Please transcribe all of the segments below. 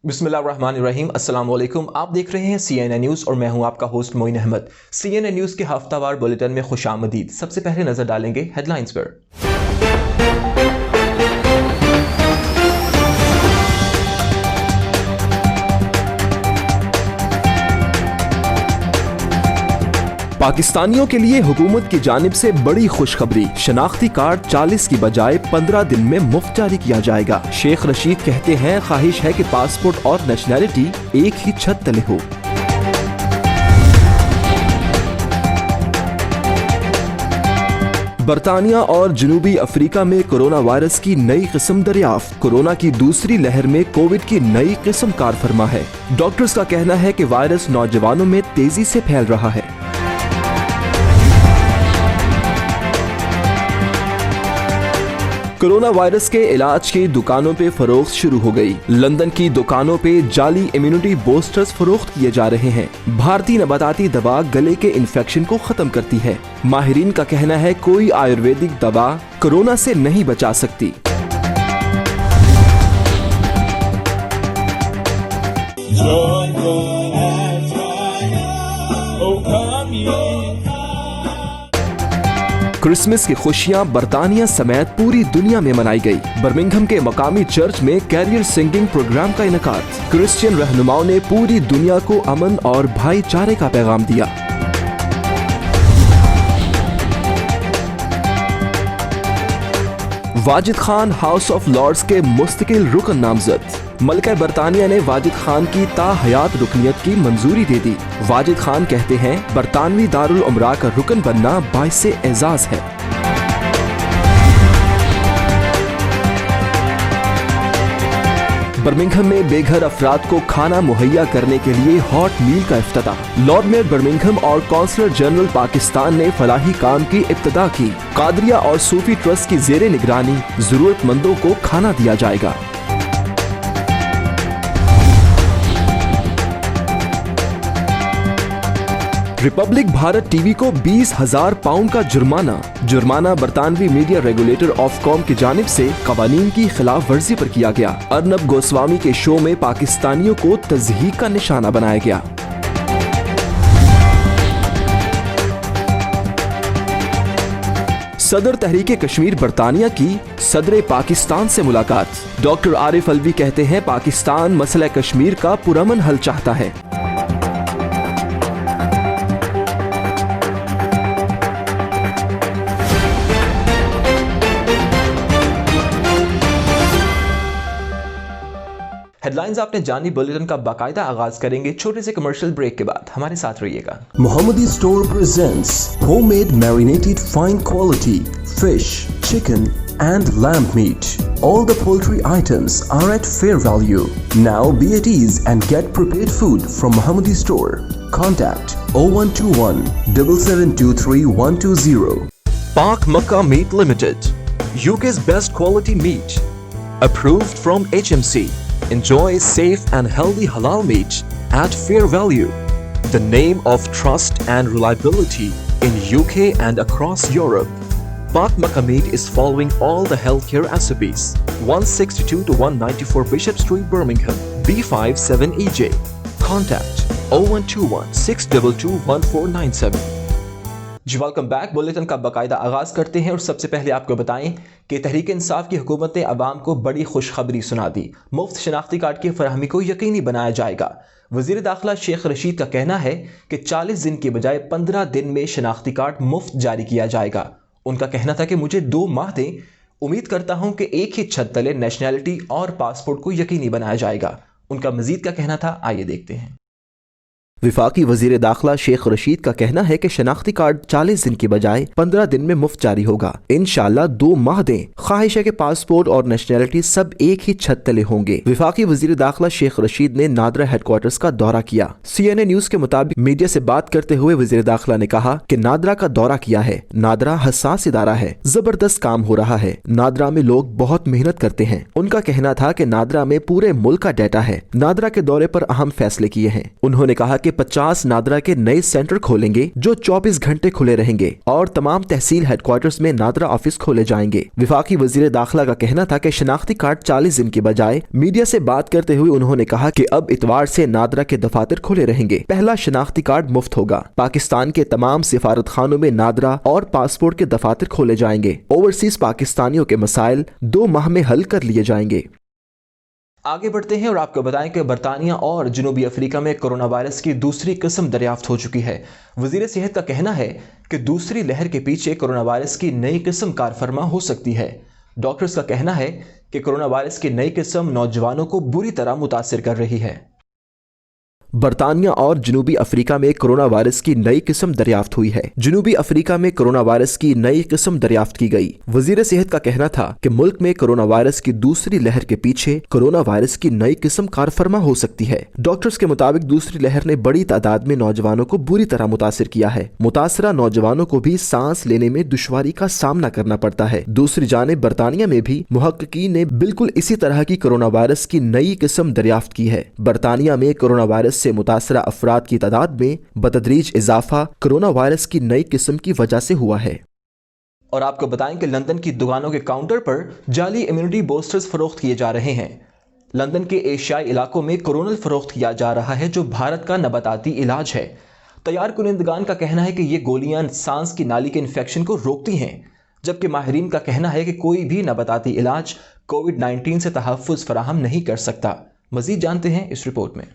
बिस्मिल्लाहिर्रहमानिर्रहीम। अस्सलाम वालेकुम। आप देख रहे हैं CNN न्यूज़ और मैं हूं आपका host Moin Ahmed. CNN news के हफ्तावार बुलेटिन में खुशामदीद। सबसे पहले नजर डालेंगे हेडलाइंस पर। पाकिस्तानियों के लिए हुकूमत की जानिब से बड़ी खुशखबरी, शनाख्ती कार्ड 40 की बजाय 15 दिन में मुफ्त जारी किया जाएगा। शेख रशीद कहते हैं ख्वाहिश है कि पासपोर्ट और नेशनैलिटी एक ही छत तले हो। बरतानिया और जनूबी अफ्रीका में कोरोना वायरस की नई किस्म दरियाफ्त। कोरोना की दूसरी लहर में कोविड की नई किस्म कार फरमा है। डॉक्टर्स का कहना है कि वायरस नौजवानों में तेजी से फैल रहा है। कोरोना वायरस के इलाज की दुकानों पे फरोख्त शुरू हो गई। लंदन की दुकानों पे जाली इम्यूनिटी बूस्टर्स फरोख्त किए जा रहे हैं। भारतीय नबाताती दवा गले के इन्फेक्शन को खत्म करती है। माहिरीन का कहना है कोई आयुर्वेदिक दवा कोरोना से नहीं बचा सकती। क्रिसमस की खुशियां बरतानिया समेत पूरी दुनिया में मनाई गई। बर्मिंघम के मकामी चर्च में कैरियर सिंगिंग प्रोग्राम का इनेकाद। क्रिश्चियन रहनुमाओं ने पूरी दुनिया को अमन और भाईचारे का पैगाम दिया। Wajid Khan House of Lords के मुस्तकिल रुकन नामजद। मलका बरतानिया ने वाजिद खान की ताहयात रुकनियत की मंजूरी दे दी। वाजिद खान कहते हैं बरतानवी दारुल उमरा का रुकन बनना बाइसे एजाज है। बर्मिंघम में बेघर अफराद को खाना मुहैया करने के लिए हॉट मील का इफ्तिताह। लॉर्ड मेयर बर्मिंघम और कौंसलर जनरल पाकिस्तान ने फलाही काम की इब्तिदा की। कादरिया और सूफी ट्रस्ट की जेरे निगरानी जरूरतमंदों को खाना दिया जाएगा। रिपब्लिक भारत टीवी को 20,000 पाउंड का जुर्माना बरतानवी मीडिया रेगुलेटर ऑफकॉम की जानिब से कवानीन की खिलाफ वर्जी पर किया गया। अर्नब गोस्वामी के शो में पाकिस्तानियों को तज़हीक का निशाना बनाया गया। सदर तहरीके कश्मीर बरतानिया की सदर पाकिस्तान से मुलाकात। डॉक्टर आरिफ अलवी कहते हैं पाकिस्तान मसला कश्मीर का पुरअमन हल चाहता है। हेडलाइंस आपने जानी। बुलेटिन का बाकायदा आगाज करेंगे छोटे से कमर्शियल ब्रेक के बाद। हमारे साथ रहिएगा। Mohammadi Store presents homemade marinated fine quality fish, chicken and lamb meat. All the poultry items are at fair value. Now be at ease and get prepared food from Mohammadi Store. Contact 0121 7723 120. Pak Makkah Meat Limited, UK's best quality meat, approved from HMC. Enjoy safe and healthy halal meat at fair value. The name of trust and reliability in UK and across Europe. Pak Makkah Meat is following all the healthcare SOPs. 162 to 194 Bishop Street, Birmingham, B57EJ. Contact 0121 622 1497. Ji welcome back. Bulletin का बाकायदा आगाज करते हैं और सबसे पहले आपको बताएं कि तहरीक इंसाफ की हुकूमत ने अवाम को बड़ी खुशखबरी सुना दी। मुफ्त शनाख्ती कार्ड की फराहमी को यकीनी बनाया जाएगा। वजीर दाखिला शेख रशीद का कहना है कि 40 दिन की बजाय 15 दिन में शनाख्ती कार्ड मुफ्त जारी किया जाएगा। उनका कहना था कि मुझे 2 माह दें, उम्मीद करता हूं कि एक ही छत तले नेशनैलिटी और पासपोर्ट को यकीनी बनाया जाएगा। उनका मजीद का कहना था, आइए देखते हैं। विफाकी वजीर दाखिला शेख रशीद का कहना है कि शनाख्ती कार्ड 40 दिन की बजाय 15 दिन में मुफ्त जारी होगा। इंशाल्लाह 2 माह दें, ख्वाहिश है कि पासपोर्ट और नेशनैलिटी सब एक ही छत तले होंगे। विफाकी वजीर दाखिला शेख रशीद ने नादरा हेडक्वार्टर्स का दौरा किया। CNN न्यूज के मुताबिक मीडिया से बात करते हुए वजीर दाखिला ने कहा कि नादरा का दौरा किया है। नादरा हसास इदारा है, जबरदस्त काम हो रहा है। नादरा में लोग बहुत मेहनत करते हैं। उनका कहना था कि नादरा में पूरे मुल्क का डाटा है। नादरा के दौरे पर अहम फैसले किए हैं। उन्होंने कहा कि 50 नादरा के नए सेंटर खोलेंगे जो 24 घंटे खुले रहेंगे और तमाम तहसील हेडक्वार्टर्स में नादरा ऑफिस खोले जाएंगे। वफाकी वजीर दाखिला का कहना था कि शनाख्ती कार्ड 40 दिन के बजाय मीडिया से बात करते हुए उन्होंने कहा कि अब इतवार से नादरा के दफातर खुले रहेंगे। पहला शनाख्ती कार्ड मुफ्त होगा। पाकिस्तान के तमाम सिफारत खानों में नादरा और पासपोर्ट के दफातर खोले जाएंगे। ओवरसीज पाकिस्तानियों के मसाइल 2 माह में हल कर लिए जाएंगे। आगे बढ़ते हैं और आपको बताएं कि बरतानिया और जनूबी अफ्रीका में कोरोना वायरस की दूसरी किस्म दरियाफ्त हो चुकी है। वजीर सेहत का कहना है कि दूसरी लहर के पीछे कोरोना वायरस की नई किस्म कारफरमा हो सकती है। डॉक्टर्स का कहना है कि कोरोना वायरस की नई किस्म नौजवानों को बुरी तरह मुतासिर कर रही है। बरतानिया और जनूबी अफ्रीका में कोरोना वायरस की नई किस्म दरियाफ्त हुई है। जनूबी अफ्रीका में कोरोना वायरस की नई किस्म दरियाफ्त की गई। वजीर सेहत का कहना था कि मुल्क में कोरोना वायरस की दूसरी लहर के पीछे कोरोना वायरस की नई किस्म कारफरमा हो सकती है। डॉक्टर्स के मुताबिक दूसरी लहर ने बड़ी तादाद में नौजवानों को बुरी तरह मुतासिर किया है। मुतासरा नौजवानों को भी सांस लेने में दुश्वारी का सामना करना पड़ता है। दूसरी जानिब बरतानिया में भी मुहक्किकीन ने बिल्कुल इसी तरह की कोरोना वायरस की नई किस्म दरियाफ्त की है। बरतानिया में कोरोना वायरस से मुतासरा अफराद की तादाद में बतदरीज इजाफा कोरोना वायरस की नई किस्म की वजह से हुआ है। और आपको बताएं कि लंदन की दुकानों के काउंटर पर जाली इम्यूनिटी बूस्टर्स फरोख्त किए जा रहे हैं। लंदन के एशियाई इलाकों में कोरोनल फरोख्त किया जा रहा है जो भारत का नबाताती इलाज है। तैयार कुनिंदगान का कहना है कि ये गोलियां सांस की नाली के इन्फेक्शन को रोकती हैं, जबकि माहिरीन का कहना है कि कोई भी नबाताती इलाज कोविड-19 से तहफ़्फ़ुज़ फराहम नहीं कर सकता। मज़ीद जानते हैं इस रिपोर्ट में।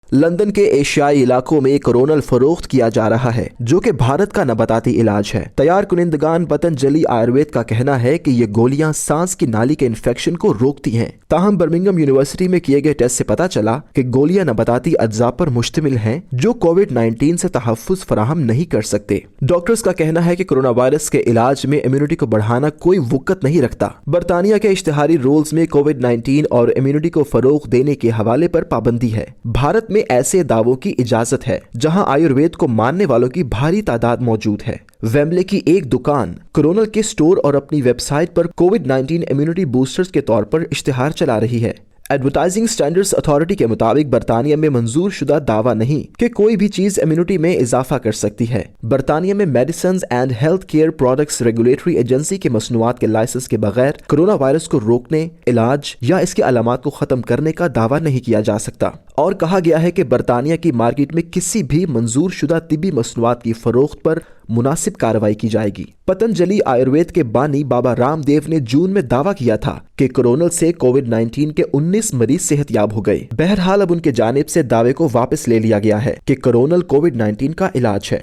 लंदन के एशियाई इलाकों में कोरोनल फरोख्त किया जा रहा है जो कि भारत का नबाताती इलाज है। तैयार कुनिंदगान पतंजलि आयुर्वेद का कहना है कि ये गोलियां सांस की नाली के इन्फेक्शन को रोकती हैं। ताहम बर्मिंघम यूनिवर्सिटी में किए गए टेस्ट से पता चला कि गोलियां नबाताती अज्जा पर मुश्तमिल हैं जो कोविड-19 से तहफ़्फ़ुज़ फराहम नहीं कर सकते। डॉक्टर्स का कहना है कि कोरोना वायरस के इलाज में इम्यूनिटी को बढ़ाना कोई वक़्त नहीं रखता। बरतानिया के इश्तिहारी रूल्स में कोविड-19 और इम्यूनिटी को फरोग देने के हवाले पर पाबंदी है। भारत में ऐसे दावों की इजाजत है जहां आयुर्वेद को मानने वालों की भारी तादाद मौजूद है। वेम्बले की एक दुकान कोरोनल के स्टोर और अपनी वेबसाइट पर कोविड-19 इम्यूनिटी बूस्टर्स के तौर पर इश्तिहार चला रही है। एडवर्टाइजिंग स्टैंडर्ड्स अथॉरिटी के मुताबिक बरतानिया में मंजूर शुदा दावा नहीं कि कोई भी चीज इम्यूनिटी में इजाफा कर सकती है। बरतानिया में medicines and health care products regulatory agency के मसनूआत के लाइसेंस के बगैर कोरोना वायरस को रोकने, इलाज या इसके अलामात को खत्म करने का दावा नहीं किया जा सकता। और कहा गया है कि बरतानिया की मार्केट में किसी भी मंजूर शुदा तिब्बी मसनूआत की फरोख्त पर मुनासिब कार्रवाई की जाएगी। पतंजलि आयुर्वेद के बानी बाबा रामदेव ने जून में दावा किया था कि कोरोनल से कोविड-19 के 19 मरीज सेहतयाब हो गए। बहरहाल अब उनके जानिब से दावे को वापस ले लिया गया है कि कोरोनल कोविड-19 का इलाज है।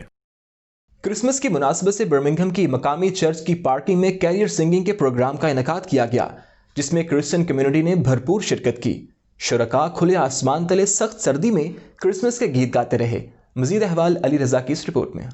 क्रिसमस की मुनासबत से बर्मिंघम की मकामी चर्च की पार्टी में कैरियर सिंगिंग के प्रोग्राम का इनेकाद किया गया, जिसमें क्रिश्चियन कम्युनिटी ने भरपूर शिरकत की। शुरका खुले आसमान तले सख्त सर्दी में क्रिसमस के गीत गाते रहे। मजीद अहवाल अली रजा की इस रिपोर्ट में।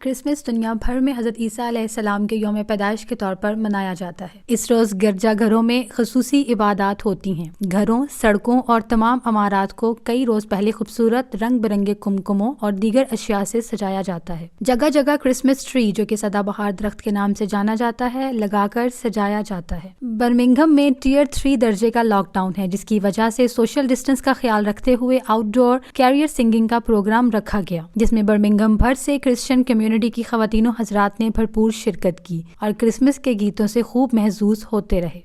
क्रिसमस दुनिया भर में हज़रत ईसा अलैहिस्सलाम के यौम पैदाइश के तौर पर मनाया जाता है। इस रोज़ गिरजाघरों में ख़ुसूसी इबादत होती हैं। घरों, सड़कों और तमाम अमारात को कई रोज़ पहले खूबसूरत रंग बिरंगे कुमकुमों और दीगर अशिया से सजाया जाता है। जगह जगह क्रिसमस ट्री, जो कि सदाबहार दरख्त के नाम से जाना जाता है, लगाकर सजाया जाता है। बर्मिंघम में टियर 3 दर्जे का लॉकडाउन है, जिसकी वजह से सोशल डिस्टेंस का ख्याल रखते हुए आउटडोर कैरियर सिंगिंग का प्रोग्राम रखा गया, जिसमें बर्मिंघम भर से क्रिश्चियन कम्युनिटी की ख़वातीनो हज़रात ने भरपूर शिरकत की और क्रिसमस के गीतों से खूब महसूस होते रहे।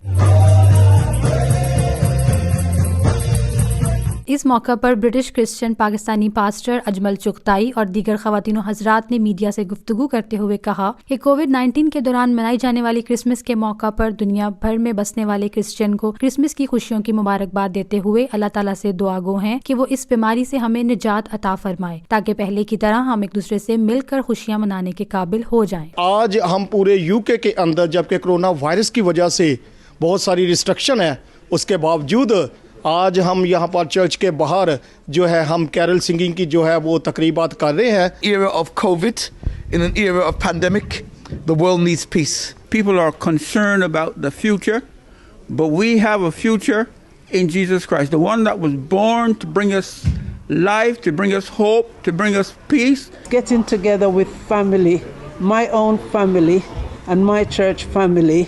इस मौका पर British Christian Pakistani pastor Ajmal Chughtai और दीगर ख़वातीनो हज़रात ने मीडिया से गुफ्तगू करते हुए कहा कि कोविड-19 के दौरान मनाई जाने वाली क्रिसमस के मौका पर दुनिया भर में बसने वाले क्रिश्चियन को क्रिसमस की खुशियों की मुबारकबाद देते हुए अल्लाह ताला से दुआ गो हैं कि वो इस बीमारी से हमें निजात अता फरमाए, ताकि पहले की तरह हम एक दूसरे से मिलकर खुशियाँ मनाने के काबिल हो जाएं। आज हम पूरे यूके के अंदर, जबकि कोरोना वायरस की वजह से बहुत सारी रिस्ट्रिक्शन है, उसके बावजूद आज हम यहाँ पर चर्च के बाहर जो है हम कैरल सिंगिंग की जो है वो तकरीबात कर रहे हैं। Era of COVID, in an era of pandemic, the world needs peace. People are concerned about the future, but we have a future in Jesus Christ, the one that was born to bring us life, to bring us hope, to bring us peace. Getting together with family, my own family and my church family,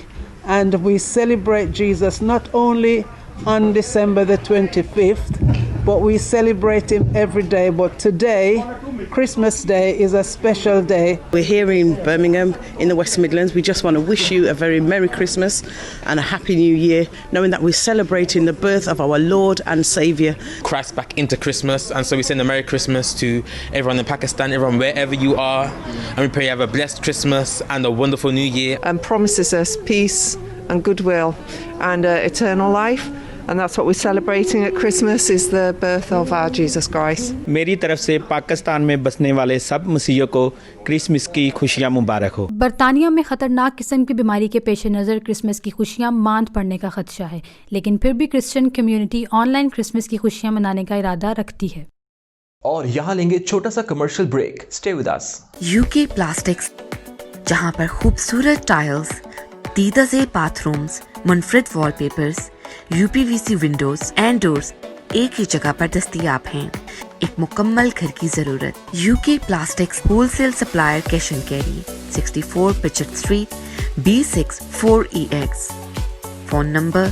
and we celebrate Jesus not only on December the 25th, but we celebrate him every day. But today, Christmas Day, is a special day. We're here in Birmingham in the West Midlands. We just want to wish you a very Merry Christmas and a Happy New Year, knowing that we're celebrating the birth of our Lord and Saviour. Christ back into Christmas, and so we send a Merry Christmas to everyone in Pakistan, everyone wherever you are, and we pray you have a blessed Christmas and a wonderful New Year. And promises us peace and goodwill and eternal life. And that's what we're celebrating at Christmas, is the birth of our Jesus Christ. मेरी तरफ से पाकिस्तान में बसने वाले सब मसीहियों को Christmas की खुशियां मुबारक हो। बरतानिया में खतरनाक किस्म की बीमारी के पेश नज़र क्रिसमस की खुशियां मांद पड़ने का खदशा है, लेकिन फिर भी क्रिश्चियन कम्युनिटी ऑनलाइन क्रिसमस की खुशियां मनाने का इरादा रखती है। और यहाँ लेंगे छोटा सा commercial break. Stay with us. UK plastics, जहां पर खूबसूरत टाइल्स, दीदा-ज़ेब बाथरूम्स, मुनफरिद wallpapers, UPVC windows and doors एक ही जगह पर दस्तयाब हैं। एक मुकम्मल घर की जरूरत। UK plastics wholesale supplier, cash and carry, 64 Pitchet street, B6 4EX। Phone number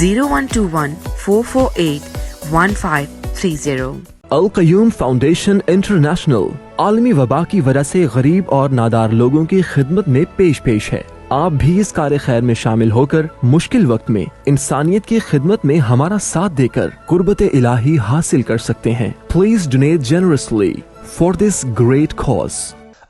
0121 448 1530। Al Qayyum foundation international आलमी वबा की वजह से गरीब और नादार लोगों की खिदमत में पेश है। आप भी इस कार्य खैर में शामिल होकर मुश्किल वक्त में इंसानियत की खिदमत में हमारा साथ देकर कुर्बत इलाही हासिल कर सकते हैं। Please donate generously for this great cause.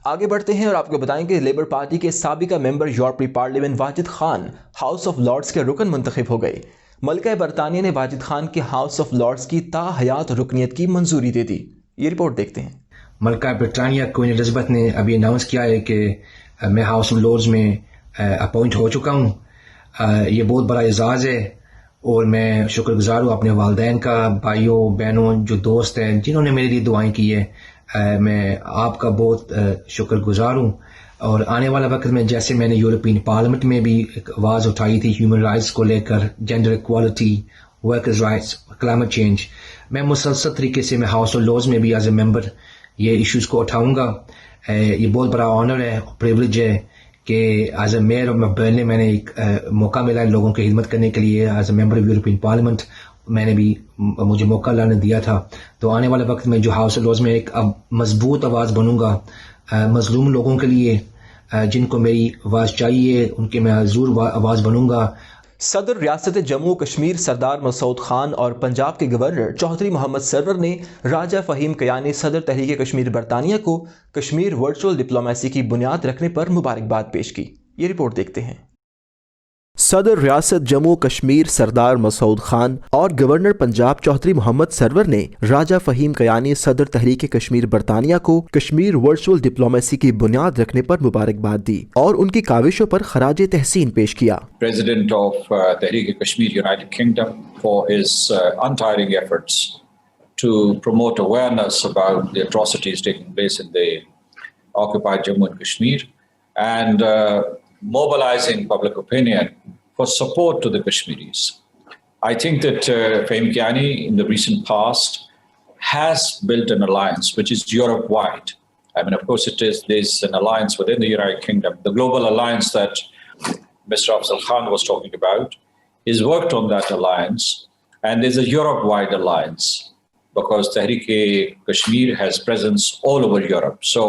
आगे बढ़ते हैं और आपको बताएंगे लेबर पार्टी के साबिका मेंबर यूरोपीय parliament Wajid Khan House of Lords के रुकन मुंतखब हो गए। मलका बरतानिया ने वाजिद खान के हाउस ऑफ लॉर्ड्स की ताहयात रुकनियत की मंजूरी दे दी। ये रिपोर्ट देखते हैं। मलका ब्रिटानिया क्वीन एलिजाबेथ ने अभी अनाउंस किया है कि मैं हाउस ऑफ लॉर्ड्स में अपॉइंट हो चुका हूँ। ये बहुत बड़ा एजाज़ है और मैं शुक्रगुजार हूँ अपने वालिदैन का, भाइयों बहनों जो दोस्त हैं जिन्होंने मेरे लिए दुआएं की है। मैं आपका बहुत शुक्रगुजार हूँ। और आने वाला वक्त में जैसे मैंने यूरोपियन पार्लियामेंट में भी एक आवाज़ उठाई थी ह्यूमन राइट्स को लेकर, gender equality, workers rights, climate change, मैं मुसलसल तरीके से मैं हाउस ऑफ लॉर्ड्स में भी एज ए मेंबर ये इश्यूज़ को उठाऊँगा। ये बहुत बड़ा ऑनर है, प्रिविलेज है कि as a mayor of Burnley मैंने एक मौका मिला है लोगों की खिदमत करने के लिए। As a member of European parliament मैंने भी मुझे मौका लाने दिया था। तो आने वाले वक्त में जो हाउस ऑफ लॉर्ड्स में एक अब मजबूत आवाज़ बनूंगा मजलूम लोगों के लिए, जिनको मेरी आवाज़ चाहिए उनके मैं ज़रूर आवाज़ बनूंगा। सदर रियासत जम्मू कश्मीर सरदार मसूद खान और पंजाब के गवर्नर चौधरी मोहम्मद सरवर ने राजा फ़हीम कयानी सदर तहरीक कश्मीर बरतानिया को कश्मीर वर्चुअल डिप्लोमेसी की बुनियाद रखने पर मुबारकबाद पेश की। ये रिपोर्ट देखते हैं। सदर रियासत जम्मू कश्मीर सरदार मसूद खान और गवर्नर पंजाब चौधरी मोहम्मद सरवर ने राजा फ़हीम कयानी सदर तहरीक कश्मीर बरतानिया को कश्मीर वर्चुअल डिप्लोमेसी की बुनियाद रखने पर मुबारकबाद दी और उनकी काविशों पर खराज तहसीन पेश किया। President of Tehreek Kashmir United Kingdom for his untiring efforts to promote awareness about the atrocities taking place in the occupied Jammu and Kashmir and mobilizing public opinion for support to the Kashmiris. I think that Fahim Kiani in the recent past has built an alliance which is Europe-wide. I mean, of course, there's an alliance within the United Kingdom. The global alliance that Mr. Afzal Khan was talking about, he's worked on that alliance, and there's a Europe-wide alliance because Tehreek Kashmir has presence all over Europe. So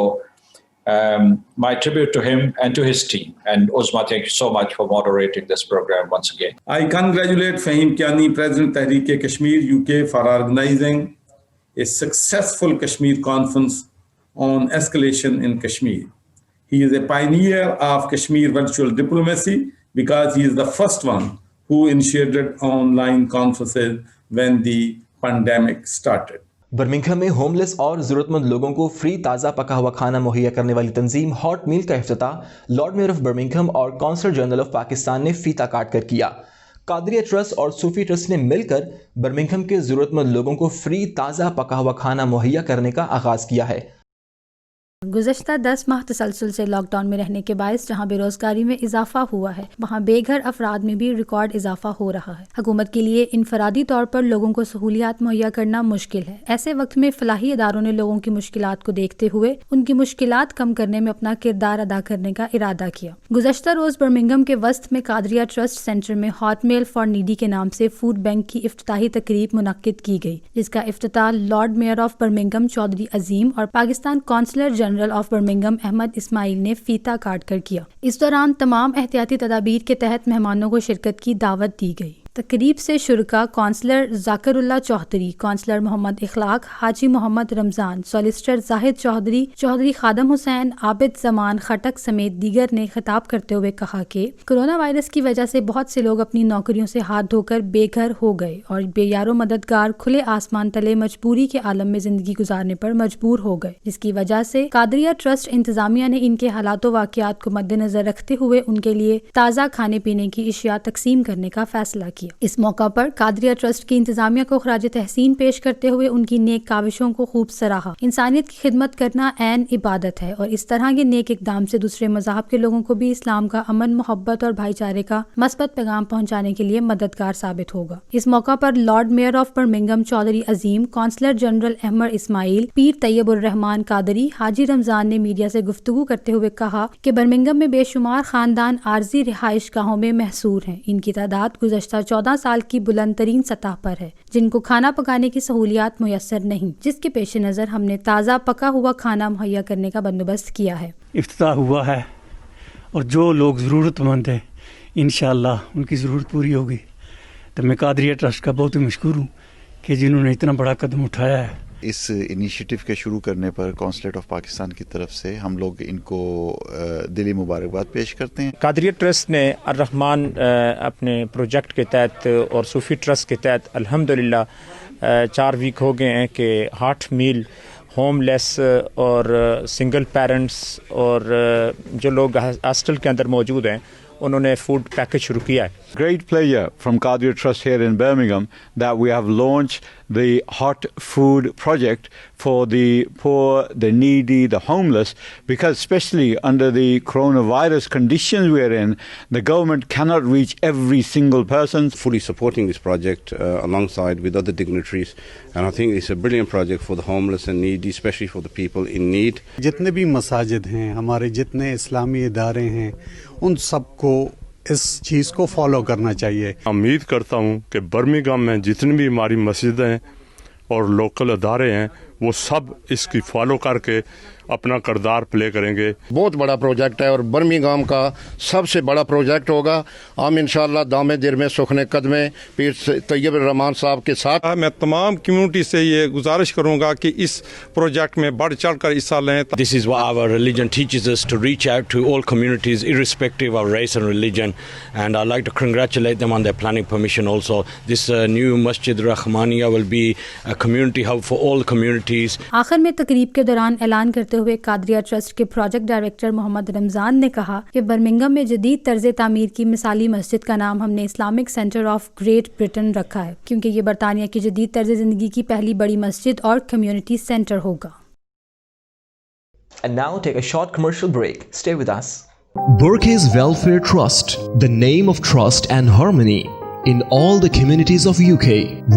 my tribute to him and to his team. And Uzma, thank you so much for moderating this program once again. I congratulate Fahim Kiani, President Tehreek Kashmir UK, for organizing a successful Kashmir conference on escalation in Kashmir. He is a pioneer of Kashmir virtual diplomacy because he is the first one who initiated online conferences when the pandemic started. Birmingham में homeless और ज़रूरतमंद लोगों को free ताज़ा पका हुआ खाना मुहैया करने वाली तंजीम हॉट मील का इफ्तिताह लॉर्ड मेयर ऑफ बर्मिंघम और कौंसल जनरल ऑफ पाकिस्तान ने फीता काट कर किया। कादरिया ट्रस्ट और सूफी ट्रस्ट ने मिलकर बर्मिंघम के ज़रूरतमंद लोगों को फ्री ताज़ा पका हुआ खाना मुहैया करने का आगाज़ किया है। गुज़श्ता 10 माह तसलसल से लॉकडाउन में रहने के बायस जहां बेरोजगारी में इजाफा हुआ है, वहां बेघर अफराद में भी रिकॉर्ड इजाफा हो रहा है। हुकूमत के लिए इनफरादी तौर पर लोगों को सहूलियात मुहैया करना मुश्किल है। ऐसे वक्त में फलाही इदारों ने लोगों की मुश्किलात को देखते हुए उनकी मुश्किलात कम करने में अपना किरदार अदा करने का इरादा किया। गुज़श्ता रोज बर्मिंघम के वस्त में कादरिया ट्रस्ट सेंटर में हॉट मील फॉर नीडी के नाम से फूड बैंक की इफ्तिताही तकरीब मुनक्किद की गई, जिसका इफ्तिताह lord mayor of Birmingham Chaudhry Azeem और Pakistan counsellor general of Birmingham Ahmed Ismail ने फीता काट कर किया। इस दौरान तमाम एहतियाती तदाबीर के तहत मेहमानों को शिरकत की दावत दी गई। तकरीब से शुरका कौंसलर ज़ाकिरुल्लाह चौधरी, कौंसलर मोहम्मद इखलाक, हाजी मोहम्मद रमज़ान, सॉलिसिटर जाहिद चौधरी, चौधरी खादम हुसैन, आबिद जमान खटक समेत दीगर ने खिताब करते हुए कहा कि कोरोना वायरस की वजह से बहुत से लोग अपनी नौकरियों से हाथ धोकर बेघर हो गए और बेयारो मददगार खुले आसमान तले मजबूरी के आलम में जिंदगी गुजारने पर मजबूर हो गए, जिसकी वजह से कादरिया ट्रस्ट इंतजामिया ने इनके हालात वाक़ियात को मद्देनजर रखते हुए उनके लिए ताज़ा खाने पीने की अशिया तकसीम करने का फैसला किया। इस मौका पर कादरिया ट्रस्ट की इंतजामिया को खराज तहसीन पेश करते हुए उनकी नेक काविशों को खूब सराहा। इंसानियत की खिदमत करना ऐन इबादत है और इस तरह के नेक इकदाम से दूसरे मज़हब के लोगों को भी इस्लाम का अमन, मोहब्बत और भाईचारे का मस्बत पैगाम पहुंचाने के लिए मददगार साबित होगा। इस मौका पर lord mayor of Birmingham Chaudhry Azeem, counsellor general Ahmed Ismail, Pir Tayyab उर रहमान कादरी, हाजी रमजान ने मीडिया से गुफ्तगू करते हुए कहा कि बर्मिंघम में बेशुमार खानदान आर्जी रिहाइश गाहों में महसूर हैं। इनकी तादाद गुज़श्ता 14 साल की बुलंद तरीन सतह पर है, जिनको खाना पकाने की सहूलियात मुयस्सर नहीं, जिसके पेश नज़र हमने ताज़ा पका हुआ खाना मुहैया करने का बंदोबस्त किया है। इफ्तिताह हुआ है और जो लोग ज़रूरतमंद हैं इंशाअल्लाह उनकी ज़रूरत पूरी होगी। तो मैं कादरिया ट्रस्ट का बहुत ही मशकूर हूँ कि जिन्होंने इतना बड़ा कदम उठाया है। इस इनिशिएटिव के शुरू करने पर कौंसलेट ऑफ पाकिस्तान की तरफ से हम लोग इनको दिली मुबारकबाद पेश करते हैं। कादरिया ट्रस्ट ने अर्रहमान अपने प्रोजेक्ट के तहत और सूफी ट्रस्ट के तहत अल्हम्दुलिल्लाह 4 वीक हो गए हैं कि हॉट मील होमलेस और सिंगल पेरेंट्स और जो लोग हॉस्टल के अंदर मौजूद हैं उन्होंने फूड पैकेज शुरू किया है। Great pleasure from Qadir Trust here in Birmingham that we have launched the hot food project for the poor, the needy, the homeless, because especially under the coronavirus conditions we are in, the government cannot reach every single person. Fully supporting this project alongside with other dignitaries, and I think it's a brilliant project for the homeless and needy, especially for the people in need. जितने भी मसाजिद हैं, हमारे जितने इस्लामी इदारे हैं, उन सबको इस चीज़ को फॉलो करना चाहिए। उम्मीद करता हूँ कि बर्मिंघम में जितनी भी हमारी मस्जिदें हैं और लोकल अदारे हैं वो सब इसकी फॉलो करके अपना किरदार प्ले करेंगे। बहुत बड़ा प्रोजेक्ट है और बर्मिंघम का सबसे बड़ा प्रोजेक्ट होगा। हम इंशाअल्लाह दामे दिर में सुखने कदमे पीर तैयब रहमान साहब के साथ। मैं तमाम कम्युनिटी से ये गुजारिश करूँगा कि इस प्रोजेक्ट में बढ़ चढ़ कर हिस्सा लें। This is what our religion teaches us, to reach out to all communities irrespective of race and religion, and I'd like to congratulate them on their planning permission also. This new Masjid Rahmaniya will be a community hub for all communities. आखिर में तकरीब के दौरान ऐलान करते हुए Qadria trust के project director Mohammad Ramzan ने कहा कि बर्मिंघम में जदीद तर्ज तामीर की मिसाली मस्जिद का नाम हमने Islamic centre of great Britain रखा है, क्योंकि ये बरतानिया की जदीद तर्ज जिंदगी की पहली बड़ी मस्जिद और कम्युनिटी सेंटर होगा। And now take a short commercial break. Stay with us. Burke's Welfare Trust, the name of trust and harmony. In all the communities of UK,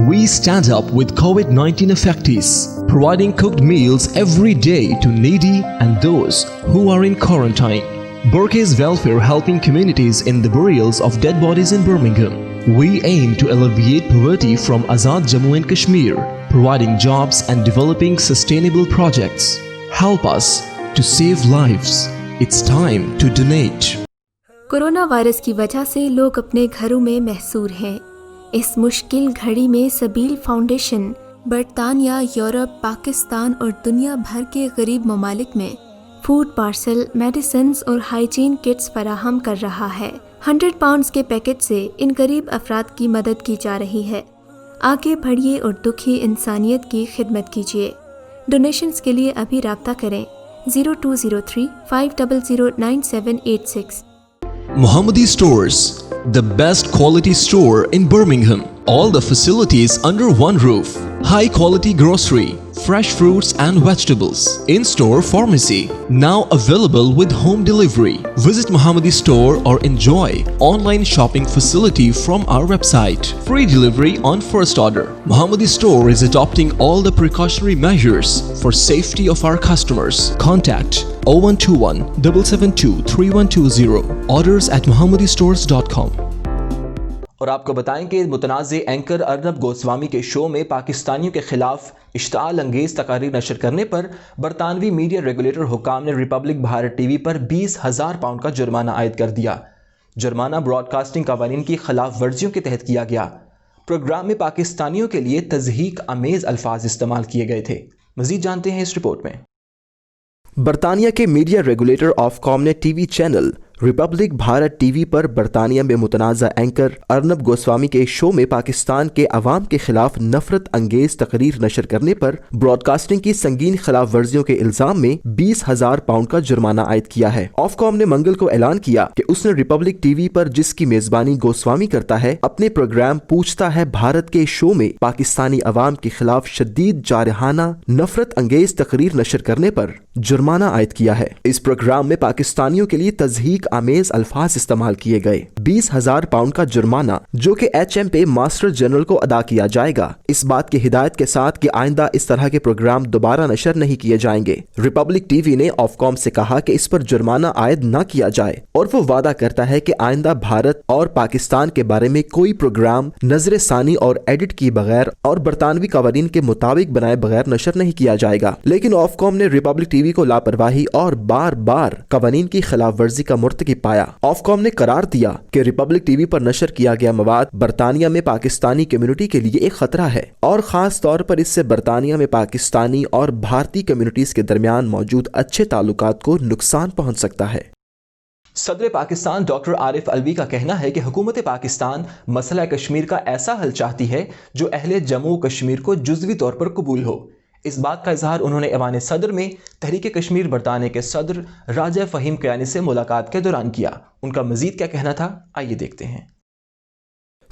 we stand up with COVID-19 affectees, providing cooked meals every day to needy and those who are in quarantine. Burke's Welfare helping communities in the burials of dead bodies in Birmingham. We aim to alleviate poverty from Azad Jammu and Kashmir, providing jobs and developing sustainable projects. Help us to save lives. It's time to donate. Corona virus की वजह से लोग अपने घरों में महसूर हैं। इस मुश्किल घड़ी में सबील फाउंडेशन बरतानिया, यूरोप, पाकिस्तान और दुनिया भर के गरीब ममालिक में फूड पार्सल, मेडिसिन्स और हाइजीन किट्स फराहम कर रहा है। 100 पाउंड्स के पैकेट से इन गरीब अफराद की मदद की जा रही है। आगे बढ़िए और दुखी इंसानियत की खिदमत कीजिए। डोनेशंस के लिए अभी राब्ता करें 0203 500 9786। Mohammadi Stores, the best quality store in Birmingham. All the facilities under one roof. High quality grocery, fresh fruits and vegetables. In-store pharmacy, now available with home delivery. Visit Muhammadi Store or enjoy online shopping facility from our website. Free delivery on first order. Muhammadi Store is adopting all the precautionary measures for safety of our customers. Contact 0121 772 3120. Orders at muhammadistores.com. اور آپ کو بتائیں کہ متنازع anchor Arnab Goswami کے شو میں پاکستانیوں کے خلاف اشتعال انگیز تقاریر نشر کرنے پر برطانوی میڈیا ریگولیٹر حکام نے ریپبلک بھارت ٹی وی پر 20,000 پاؤنڈ کا جرمانہ عائد کر دیا. جرمانہ براڈ کاسٹنگ قوانین کی خلاف ورزیوں کے تحت کیا گیا. پروگرام میں پاکستانیوں کے لیے تضحیک آمیز الفاظ استعمال کیے گئے تھے. مزید جانتے ہیں اس رپورٹ میں. برطانیہ کے میڈیا ریگولیٹر آفکام نے T V channel Republic Bharat T V پر برطانیہ میں متنازع اینکر ارنب گوسوامی کے شو میں پاکستان کے عوام کے خلاف نفرت انگیز تقریر نشر کرنے پر براڈ کاسٹنگ کی سنگین خلاف ورزیوں کے الزام میں 20,000 پاؤنڈ کا جرمانہ عائد کیا ہے. آفکام نے منگل کو اعلان کیا کہ اس نے ریپبلک ٹی وی پر جس کی میزبانی گوسوامی کرتا ہے اپنے پروگرام پوچھتا ہے بھارت کے شو میں پاکستانی عوام کے خلاف شدید جارحانہ نفرت انگیز تقریر نشر کرنے پر جرمانہ عائد کیا ہے. اس پروگرام میں پاکستانیوں کے لیے تضحیک آمیز الفاظ استعمال کیے گئے. 20,000 پاؤنڈ کا جرمانہ جو کہ HM پہ ماسٹر جنرل کو ادا کیا جائے گا، اس بات کی ہدایت کے ساتھ کہ آئندہ اس طرح کے پروگرام دوبارہ نشر نہیں کیے جائیں گے. ریپبلک ٹی وی نے آفکام سے کہا کہ اس پر جرمانہ عائد نہ کیا جائے اور وہ وعدہ کرتا ہے کہ آئندہ بھارت اور پاکستان کے بارے میں کوئی پروگرام نظر ثانی اور ایڈٹ کی بغیر اور برطانوی قوانین کے مطابق بنائے بغیر نشر نہیں کیا جائے گا. لیکن آفکام نے ریپبلک ٹی وی کو لاپرواہی اور بار بار قوانین کی خلاف ورزی کا مرتکب پایا. آفکام نے قرار دیا کہ ریپبلک ٹی وی پر نشر کیا گیا مواد برطانیہ میں پاکستانی کمیونٹی کے لیے ایک خطرہ ہے اور خاص طور پر اس سے برطانیہ میں پاکستانی اور بھارتی کمیونٹیز کے درمیان موجود اچھے تعلقات کو نقصان پہنچ سکتا ہے. صدر پاکستان ڈاکٹر عارف الوی کا کہنا ہے کہ حکومت پاکستان مسئلہ کشمیر کا ایسا حل چاہتی ہے جو اہل جموں و کشمیر کو جزوی طور پر قبول ہو. اس بات کا اظہار انہوں نے ایوان صدر میں تحریک کشمیر برطانیہ کے صدر راجہ فہیم کیانی سے ملاقات کے دوران کیا. ان کا مزید کیا کہنا تھا، آئیے دیکھتے ہیں.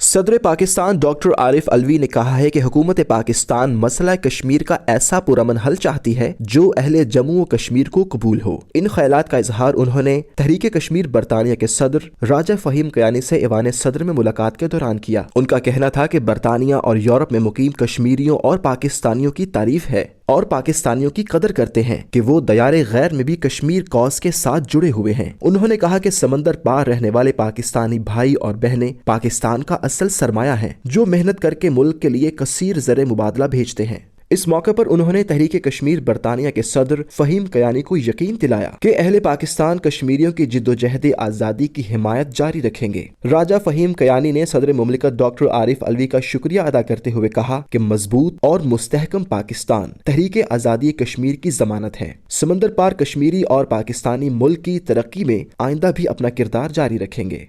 صدر پاکستان ڈاکٹر عارف الوی نے کہا ہے کہ حکومت پاکستان مسئلہ کشمیر کا ایسا پرامن حل چاہتی ہے جو اہل جموں و کشمیر کو قبول ہو. ان خیالات کا اظہار انہوں نے تحریک کشمیر برطانیہ کے صدر راجہ فہیم کیانی سے ایوان صدر میں ملاقات کے دوران کیا. ان کا کہنا تھا کہ برطانیہ اور یورپ میں مقیم کشمیریوں اور پاکستانیوں کی تعریف ہے اور پاکستانیوں کی قدر کرتے ہیں کہ وہ دیار غیر میں بھی کشمیر کاز کے ساتھ جڑے ہوئے ہیں. انہوں نے کہا کہ سمندر پار رہنے والے پاکستانی بھائی اور بہنیں پاکستان کا اصل سرمایہ ہیں جو محنت کر کے ملک کے لیے کثیر زر مبادلہ بھیجتے ہیں. اس موقع پر انہوں نے تحریک کشمیر برطانیہ کے صدر فہیم کیانی کو یقین دلایا کہ اہل پاکستان کشمیریوں کی جدوجہد آزادی کی حمایت جاری رکھیں گے. راجہ فہیم کیانی نے صدر مملکت ڈاکٹر عارف الوی کا شکریہ ادا کرتے ہوئے کہا کہ مضبوط اور مستحکم پاکستان تحریک آزادی کشمیر کی ضمانت ہے. سمندر پار کشمیری اور پاکستانی ملک کی ترقی میں آئندہ بھی اپنا کردار جاری رکھیں گے.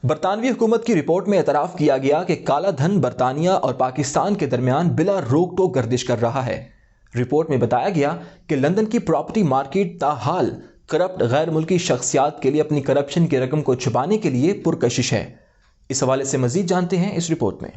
برطانوی حکومت کی رپورٹ میں اعتراف کیا گیا کہ کالا دھن برطانیہ اور پاکستان کے درمیان بلا روک ٹوک گردش کر رہا ہے. رپورٹ میں بتایا گیا کہ لندن کی پراپرٹی مارکیٹ تاحال کرپٹ غیر ملکی شخصیات کے لیے اپنی کرپشن کی رقم کو چھپانے کے لیے پرکشش ہے. اس حوالے سے مزید جانتے ہیں اس رپورٹ میں.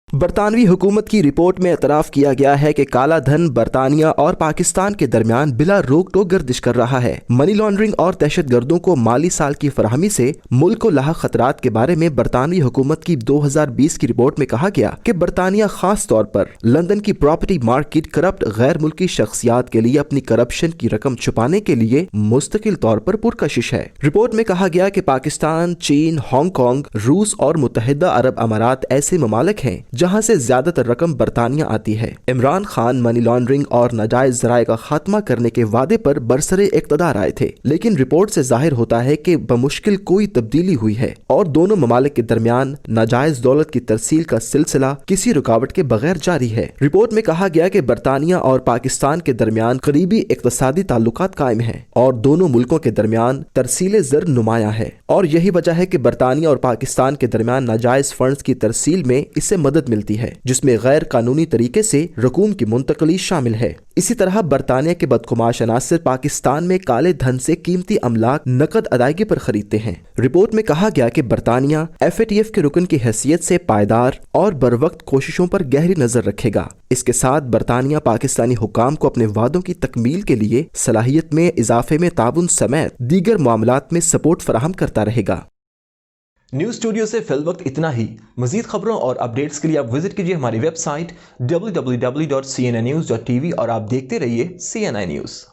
برطانوی حکومت کی رپورٹ میں اعتراف کیا گیا ہے کہ کالا دھن برطانیہ اور پاکستان کے درمیان بلا روک ٹوک گردش کر رہا ہے. منی لانڈرنگ اور دہشت گردوں کو مالی سال کی فراہمی سے ملک کو لاحق خطرات کے بارے میں برطانوی حکومت کی 2020 کی رپورٹ میں کہا گیا کہ برطانیہ خاص طور پر لندن کی پراپرٹی مارکیٹ کرپٹ غیر ملکی شخصیات کے لیے اپنی کرپشن کی رقم چھپانے کے لیے مستقل طور پر پرکشش ہے. رپورٹ میں کہا گیا کہ پاکستان، چین، ہانگ کانگ، روس اور متحدہ عرب امارات ایسے ممالک ہیں جہاں سے زیادہ تر رقم برطانیہ آتی ہے. عمران خان منی لانڈرنگ اور ناجائز ذرائع کا خاتمہ کرنے کے وعدے پر برسرے اقتدار آئے تھے، لیکن رپورٹ سے ظاہر ہوتا ہے کہ بمشکل کوئی تبدیلی ہوئی ہے اور دونوں ممالک کے درمیان ناجائز دولت کی ترسیل کا سلسلہ کسی رکاوٹ کے بغیر جاری ہے. رپورٹ میں کہا گیا کہ برطانیہ اور پاکستان کے درمیان قریبی اقتصادی تعلقات قائم ہیں اور دونوں ملکوں کے درمیان ترسیل زر نمایاں ہے اور یہی وجہ ہے کہ برطانیہ اور پاکستان کے درمیان ناجائز فنڈز کی ترسیل میں اس سے مدد ملتی ہے جس میں غیر قانونی طریقے سے رقوم کی منتقلی شامل ہے۔ اسی طرح برطانیہ کے بدقماش عناصر پاکستان میں کالے دھن سے قیمتی املاک نقد ادائیگی پر خریدتے ہیں۔ رپورٹ میں کہا گیا کہ برطانیہ FATF کے رکن کی حیثیت سے پائیدار اور بروقت کوششوں پر گہری نظر رکھے گا۔ اس کے ساتھ برطانیہ پاکستانی حکام کو اپنے وعدوں کی تکمیل کے لیے صلاحیت میں اضافے میں تعاون سمیت دیگر معاملات میں سپورٹ فراہم کرتا رہے گا۔ نیوز اسٹوڈیو سے فی الوقت اتنا ہی۔ مزید خبروں اور اپڈیٹس کے لیے آپ وزٹ کیجیے ہماری ویب سائٹ www.cnnews.tv اور آپ دیکھتے رہیے CNI نیوز۔